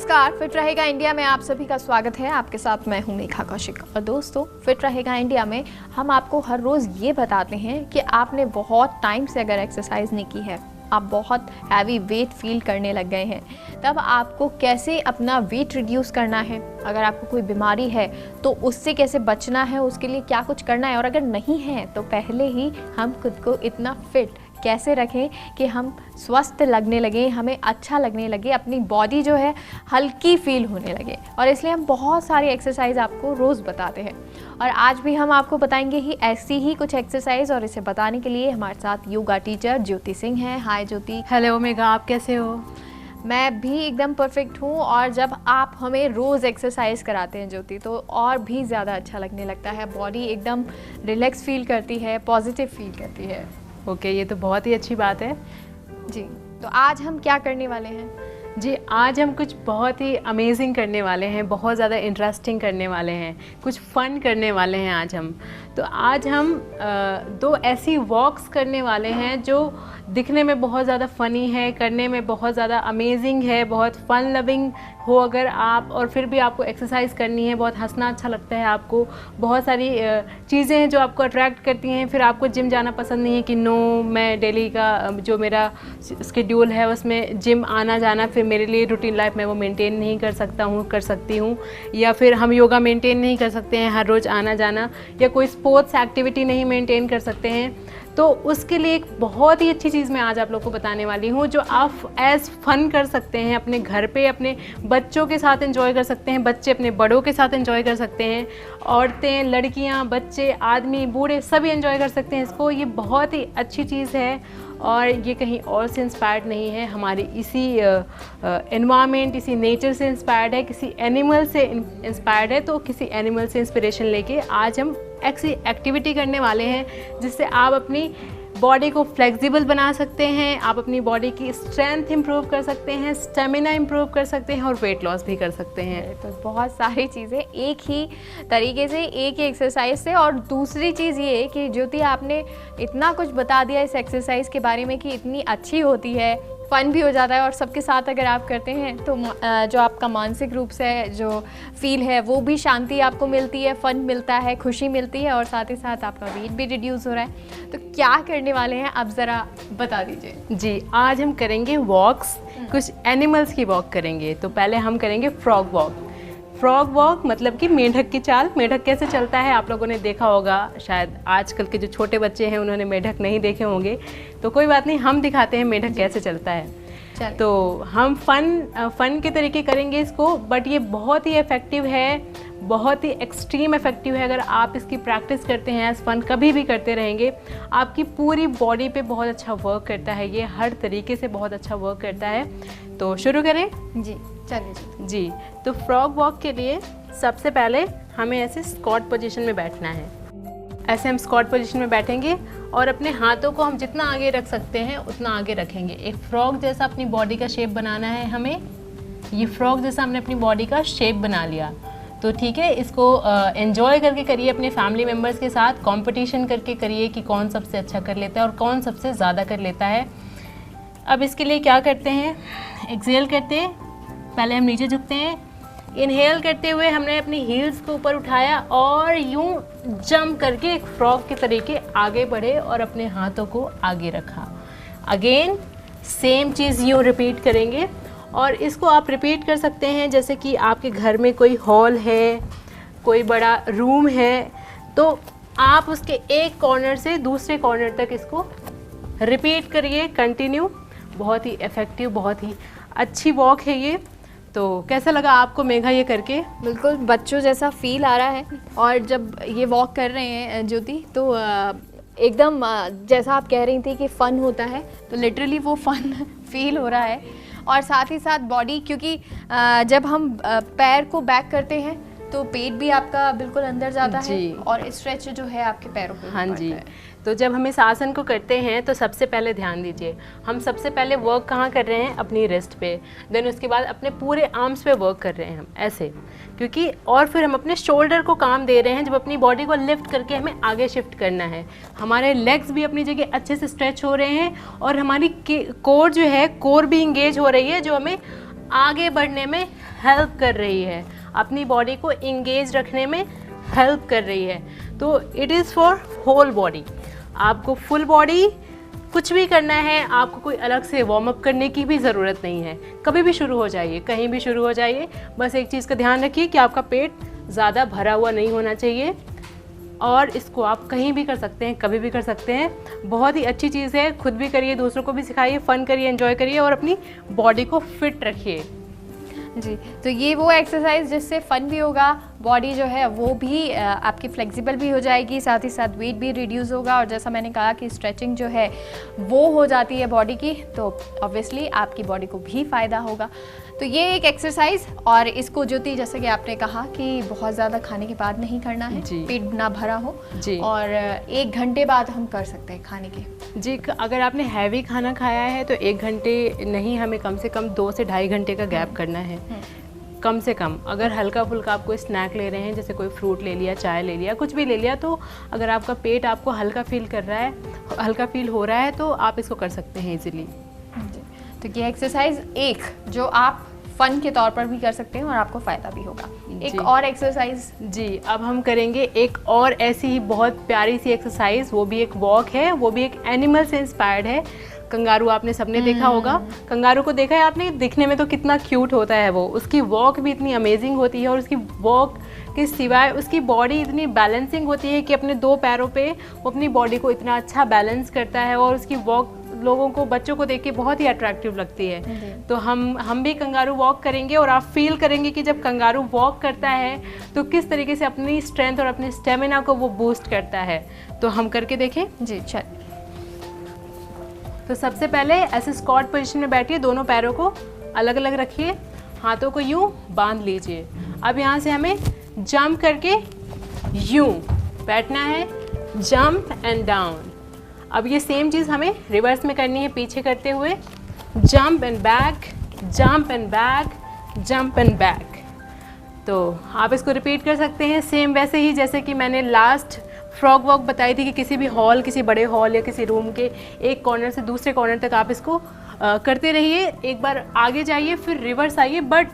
नमस्कार, फिट रहेगा इंडिया में आप सभी का स्वागत है। आपके साथ मैं हूं मेघा कौशिक। और दोस्तों, फिट रहेगा इंडिया में हम आपको हर रोज़ ये बताते हैं कि आपने बहुत टाइम से अगर एक्सरसाइज नहीं की है, आप बहुत हैवी वेट फील करने लग गए हैं, तब आपको कैसे अपना वेट रिड्यूस करना है, अगर आपको कोई बीमारी है तो उससे कैसे बचना है, उसके लिए क्या कुछ करना है, और अगर नहीं है तो पहले ही हम खुद को इतना फिट कैसे रखें कि हम स्वस्थ लगने लगे, हमें अच्छा लगने लगे, अपनी बॉडी जो है हल्की फील होने लगे। और इसलिए हम बहुत सारी एक्सरसाइज आपको रोज़ बताते हैं और आज भी हम आपको बताएंगे ही ऐसी ही कुछ एक्सरसाइज। और इसे बताने के लिए हमारे साथ योगा टीचर ज्योति सिंह हैं। हाय ज्योति। हेलो मेघा, आप कैसे हो? मैं भी एकदम परफेक्ट हूँ। और जब आप हमें रोज़ एक्सरसाइज कराते हैं ज्योति, तो और भी ज़्यादा अच्छा लगने लगता है, बॉडी एकदम रिलैक्स फील करती है, पॉजिटिव फील करती है। ओके, ये तो बहुत ही अच्छी बात है जी। तो आज हम क्या करने वाले हैं? जी, आज हम कुछ बहुत ही अमेजिंग करने वाले हैं, बहुत ज़्यादा इंटरेस्टिंग करने वाले हैं, कुछ फ़न करने वाले हैं आज हम। तो आज हम दो ऐसी वॉक्स करने वाले हैं जो दिखने में बहुत ज़्यादा फ़नी है, करने में बहुत ज़्यादा अमेजिंग है, बहुत फ़न लविंग हो अगर आप, और फिर भी आपको एक्सरसाइज करनी है, बहुत हंसना अच्छा लगता है आपको, बहुत सारी चीज़ें हैं जो आपको अट्रैक्ट करती हैं, फिर आपको जिम जाना पसंद नहीं है कि नो मैं डेली का जो मेरा शेड्यूल है उसमें जिम आना जाना फिर मेरे लिए रूटीन लाइफ में वो मेंटेन नहीं कर सकती हूँ, या फिर हम योगा मेंटेन नहीं कर सकते हैं हर रोज़ आना जाना, या कोई स्पोर्ट्स एक्टिविटी नहीं मेंटेन कर सकते हैं। तो उसके लिए एक बहुत ही अच्छी चीज़ मैं आज आप लोग को बताने वाली हूँ जो आप एज़ फन कर सकते हैं, अपने घर पे अपने बच्चों के साथ एंजॉय कर सकते हैं, बच्चे अपने बड़ों के साथ एंजॉय कर सकते हैं, औरतें, लड़कियाँ, बच्चे, आदमी, बूढ़े सभी एंजॉय कर सकते हैं इसको। ये बहुत ही अच्छी चीज़ है और ये कहीं और से इंस्पायर्ड नहीं है, हमारी इसी एनवायरनमेंट, इसी नेचर से इंस्पायर्ड है, किसी एनिमल से इंस्पायर्ड है। तो किसी एनिमल से इंस्पिरेशन लेके आज हम ऐसी एक्टिविटी करने वाले हैं जिससे आप अपनी बॉडी को फ्लेक्सिबल बना सकते हैं, आप अपनी बॉडी की स्ट्रेंथ इंप्रूव कर सकते हैं, स्टेमिना इंप्रूव कर सकते हैं और वेट लॉस भी कर सकते हैं। तो बहुत सारी चीज़ें एक ही तरीके से, एक ही एक्सरसाइज से। और दूसरी चीज़ ये है कि ज्योति आपने इतना कुछ बता दिया इस एक्सरसाइज के बारे में कि इतनी अच्छी होती है, फ़न भी हो जाता है, और सबके साथ अगर आप करते हैं तो जो आपका मानसिक रूप से जो फील है वो भी शांति आपको मिलती है, फ़न मिलता है, खुशी मिलती है, और साथ ही साथ आपका वेट भी रिड्यूस हो रहा है। तो क्या करने वाले हैं आप ज़रा बता दीजिए। जी, आज हम करेंगे वॉक्स, कुछ एनिमल्स की वॉक करेंगे। तो पहले हम करेंगे फ्रॉग वॉक। फ्रॉग वॉक मतलब कि मेढक की चाल। मेढक कैसे चलता है आप लोगों ने देखा होगा, शायद आजकल के जो छोटे बच्चे हैं उन्होंने मेढक नहीं देखे होंगे, तो कोई बात नहीं, हम दिखाते हैं मेढक कैसे चलता है। तो हम फन के तरीके करेंगे इसको, बट ये बहुत ही इफ़ेक्टिव है, बहुत ही एक्सट्रीम इफ़ेक्टिव है। अगर आप इसकी प्रैक्टिस करते हैं एज फन, कभी भी करते रहेंगे, आपकी पूरी बॉडी पे बहुत अच्छा वर्क करता है, ये हर तरीके से बहुत अच्छा वर्क करता है। तो शुरू करें? जी चलिए जी। तो फ्रॉग वॉक के लिए सबसे पहले हमें ऐसे स्क्वाट पोजीशन में बैठना है। ऐसे हम स्क्वाट पोजीशन में बैठेंगे और अपने हाथों को हम जितना आगे रख सकते हैं उतना आगे रखेंगे। एक फ्रॉग जैसा अपनी बॉडी का शेप बनाना है हमें। ये फ्रॉग जैसा हमने अपनी बॉडी का शेप बना लिया, तो ठीक है, इसको एंजॉय करके करिए, अपने फैमिली मेम्बर्स के साथ कंपटीशन करके करिए कि कौन सबसे अच्छा कर लेता है और कौन सबसे ज़्यादा कर लेता है। अब इसके लिए क्या करते हैं, एक्सहेल करते हैं, पहले हम नीचे झुकते हैं, इनहेल करते हुए हमने अपनी हील्स को ऊपर उठाया और यूं जंप करके एक फ्रॉग के तरीके आगे बढ़े और अपने हाथों को आगे रखा। अगेन सेम चीज़ यूं रिपीट करेंगे, और इसको आप रिपीट कर सकते हैं जैसे कि आपके घर में कोई हॉल है, कोई बड़ा रूम है, तो आप उसके एक कॉर्नर से दूसरे कॉर्नर तक इसको रिपीट करिए कंटिन्यू। बहुत ही इफ़ेक्टिव, बहुत ही अच्छी वॉक है ये। तो कैसा लगा आपको मेघा ये करके? बिल्कुल बच्चों जैसा फील आ रहा है। और जब ये वॉक कर रहे हैं ज्योति, तो एकदम जैसा आप कह रही थी कि फ़न होता है, तो लिटरली वो फ़न फील हो रहा है। और साथ ही साथ बॉडी, क्योंकि जब हम पैर को बैक करते हैं तो पेट भी आपका बिल्कुल अंदर जाता है और स्ट्रेच जो है आपके पैरों पे। हाँ जी। तो जब हम इस आसन को करते हैं तो सबसे पहले ध्यान दीजिए, हम सबसे पहले वर्क कहाँ कर रहे हैं, अपनी रिस्ट पे, देन उसके बाद अपने पूरे आर्म्स पे वर्क कर रहे हैं हम ऐसे, क्योंकि और फिर हम अपने शोल्डर को काम दे रहे हैं। जब अपनी बॉडी को लिफ्ट करके हमें आगे शिफ्ट करना है, हमारे लेग्स भी अपनी जगह अच्छे से स्ट्रेच हो रहे हैं और हमारी कोर जो है, कोर भी इंगेज हो रही है, जो हमें आगे बढ़ने में हेल्प कर रही है, अपनी बॉडी को इंगेज रखने में हेल्प कर रही है। तो it is for whole body. आपको फुल बॉडी कुछ भी करना है, आपको कोई अलग से वार्म अप करने की भी ज़रूरत नहीं है। कभी भी शुरू हो जाइए, कहीं भी शुरू हो जाइए। बस एक चीज़ का ध्यान रखिए कि आपका पेट ज़्यादा भरा हुआ नहीं होना चाहिए, और इसको आप कहीं भी कर सकते हैं, कभी भी कर सकते हैं। बहुत ही अच्छी चीज़ है, खुद भी करिए, दूसरों को भी सिखाइए, फ़न करिए, एंजॉय करिए और अपनी बॉडी को फिट रखिए। जी, तो ये वो एक्सरसाइज जिससे फन भी होगा, बॉडी जो है वो भी आपकी फ्लेक्सिबल भी हो जाएगी, साथ ही साथ वेट भी रिड्यूस होगा, और जैसा मैंने कहा कि स्ट्रेचिंग जो है वो हो जाती है बॉडी की, तो ऑब्वियसली आपकी बॉडी को भी फ़ायदा होगा। तो ये एक एक्सरसाइज, और इसको ज्योति जैसे कि आपने कहा कि बहुत ज़्यादा खाने के बाद नहीं करना है, पेट ना भरा हो जी, और 1 घंटे बाद हम कर सकते हैं खाने के। जी, अगर आपने हैवी खाना खाया है तो 1 घंटे नहीं, हमें कम से कम 2 से ढाई घंटे का गैप करना है कम से कम। अगर हल्का फुल्का आप कोई स्नैक ले रहे हैं, जैसे कोई फ्रूट ले लिया, चाय ले लिया, कुछ भी ले लिया, तो अगर आपका पेट आपको हल्का फील कर रहा है, हल्का फील हो रहा है, तो आप इसको कर सकते हैं इजीली। तो ये एक्सरसाइज एक जो आप फन के तौर पर भी कर सकते हैं और आपको फ़ायदा भी होगा। एक और एक्सरसाइज जी, अब हम करेंगे एक और ऐसी ही बहुत प्यारी सी एक्सरसाइज, वो भी एक वॉक है, वो भी एक एनिमल से इंस्पायर्ड है। कंगारू आपने सबने देखा होगा, कंगारू को देखा है आपने, दिखने में तो कितना क्यूट होता है वो, उसकी वॉक भी इतनी अमेजिंग होती है, और उसकी वॉक के सिवाय उसकी बॉडी इतनी बैलेंसिंग होती है कि अपने 2 पैरों पे वो अपनी बॉडी को इतना अच्छा बैलेंस करता है, और उसकी वॉक लोगों को, बच्चों को देख के बहुत ही अट्रैक्टिव लगती है। तो हम भी कंगारू वॉक करेंगे, और आप फील करेंगे कि जब कंगारू वॉक करता है तो किस तरीके से अपनी स्ट्रेंथ और अपनी स्टेमिना को वो बूस्ट करता है। तो हम करके देखें जी, चल। तो सबसे पहले ऐसे स्क्वाट पोजीशन में बैठिए, दोनों पैरों को अलग अलग रखिए, हाथों को यूं बांध लीजिए। अब यहाँ से हमें जंप करके यूं बैठना है, जंप एंड डाउन। अब ये सेम चीज़ हमें रिवर्स में करनी है, पीछे करते हुए jump and back, jump and back, jump and back. तो आप इसको रिपीट कर सकते हैं सेम वैसे ही जैसे कि मैंने लास्ट फ्रॉग वॉक बताई थी, कि किसी भी हॉल, किसी बड़े हॉल या किसी रूम के एक कॉर्नर से दूसरे कॉर्नर तक आप इसको करते रहिए। एक बार आगे जाइए, फिर रिवर्स आइए, बट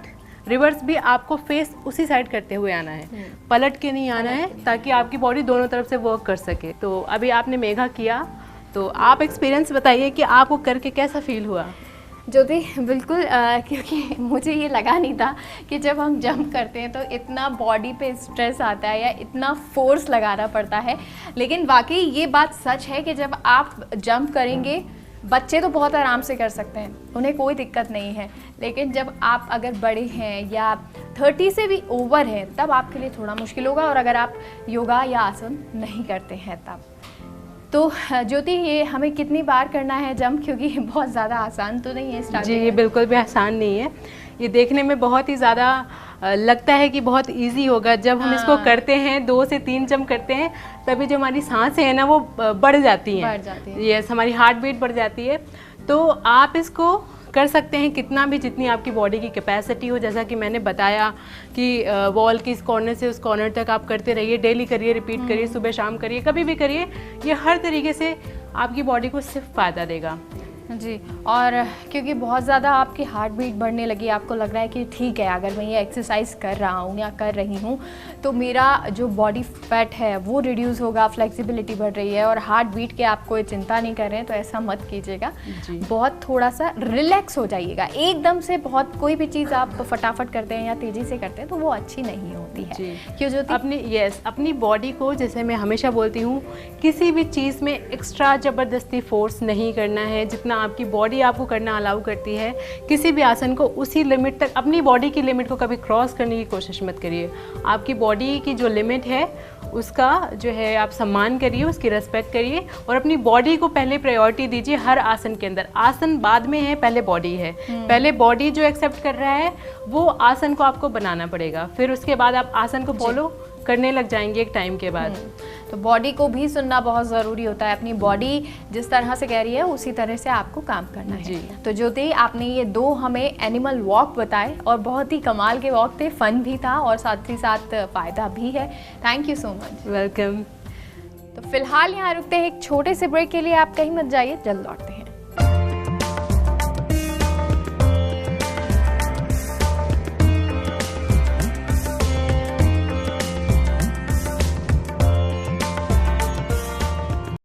रिवर्स भी आपको फेस उसी साइड करते हुए आना है, पलट के नहीं आना है, ताकि आपकी बॉडी दोनों तरफ से वर्क कर सके। तो अभी आपने मेघा किया, तो आप एक्सपीरियंस बताइए कि आपको करके कैसा फील हुआ। ज्योति, बिल्कुल क्योंकि मुझे ये लगा नहीं था कि जब हम जंप करते हैं तो इतना बॉडी पे स्ट्रेस आता है या इतना फोर्स लगाना पड़ता है, लेकिन वाकई ये बात सच है कि जब आप जंप करेंगे, बच्चे तो बहुत आराम से कर सकते हैं, उन्हें कोई दिक्कत नहीं है, लेकिन जब आप अगर बड़े हैं या 30 से भी ओवर हैं, तब आपके लिए थोड़ा मुश्किल होगा, और अगर आप योगा या आसन नहीं करते हैं तब। तो ज्योति, ये हमें कितनी बार करना है जंप, क्योंकि बहुत ज़्यादा आसान तो नहीं है स्टार्टिंग? जी, ये बिल्कुल भी आसान नहीं है, ये देखने में बहुत ही ज़्यादा लगता है कि बहुत इजी होगा। जब हम इसको करते हैं, 2 से 3 जंप करते हैं, तभी जो हमारी सांसें हैं ना वो बढ़ जाती हैं, यस, हमारी हार्ट बीट बढ़ जाती है। तो आप इसको कर सकते हैं कितना भी, जितनी आपकी बॉडी की कैपेसिटी हो। जैसा कि मैंने बताया कि वॉल की इस कॉर्नर से उस कॉर्नर तक आप करते रहिए, डेली करिए, रिपीट करिए, सुबह शाम करिए, कभी भी करिए, ये हर तरीके से आपकी बॉडी को सिर्फ फ़ायदा देगा। जी, और क्योंकि बहुत ज़्यादा आपकी हार्ट बीट बढ़ने लगी, आपको लग रहा है कि ठीक है, अगर मैं ये एक्सरसाइज कर रहा हूँ या कर रही हूँ तो मेरा जो बॉडी फैट है वो रिड्यूस होगा, फ्लेक्सिबिलिटी बढ़ रही है, और हार्ट बीट के आप कोई चिंता नहीं कर रहे हैं, तो ऐसा मत कीजिएगा। बहुत थोड़ा सा रिलैक्स हो जाइएगा। एकदम से बहुत कोई भी चीज़ आप फटाफट करते हैं या तेज़ी से करते हैं तो वो अच्छी नहीं होती है। क्यों ज्योति? अपनी बॉडी को, जैसे मैं हमेशा बोलती हूँ, किसी भी चीज़ में एक्स्ट्रा ज़बरदस्ती फोर्स नहीं करना है। जितना आपकी बॉडी आपको करना अलाउ करती है, किसी भी आसन को उसी लिमिट तक, अपनी बॉडी की लिमिट को कभी क्रॉस करने की कोशिश मत करिए। आपकी बॉडी की जो लिमिट है उसका जो है आप सम्मान करिए, उसकी रेस्पेक्ट करिए, और अपनी बॉडी को पहले प्रायोरिटी दीजिए हर आसन के अंदर। आसन बाद में है, पहले बॉडी है। पहले बॉडी जो एक्सेप्ट कर रहा है वो आसन को आपको बनाना पड़ेगा, फिर उसके बाद आप आसन को फॉलो करने लग जाएंगे एक टाइम के बाद। तो बॉडी को भी सुनना बहुत ज़रूरी होता है, अपनी बॉडी जिस तरह से कह रही है उसी तरह से आपको काम करना है। तो ज्योति, आपने ये 2 हमें एनिमल वॉक बताए, और बहुत ही कमाल के वॉक थे, फन भी था और साथ ही साथ फ़ायदा भी है। Thank you so much. Welcome. तो फिलहाल यहाँ रुकते हैं एक छोटे से ब्रेक के लिए, आप कहीं मत जाइए, जल्द लौटते हैं।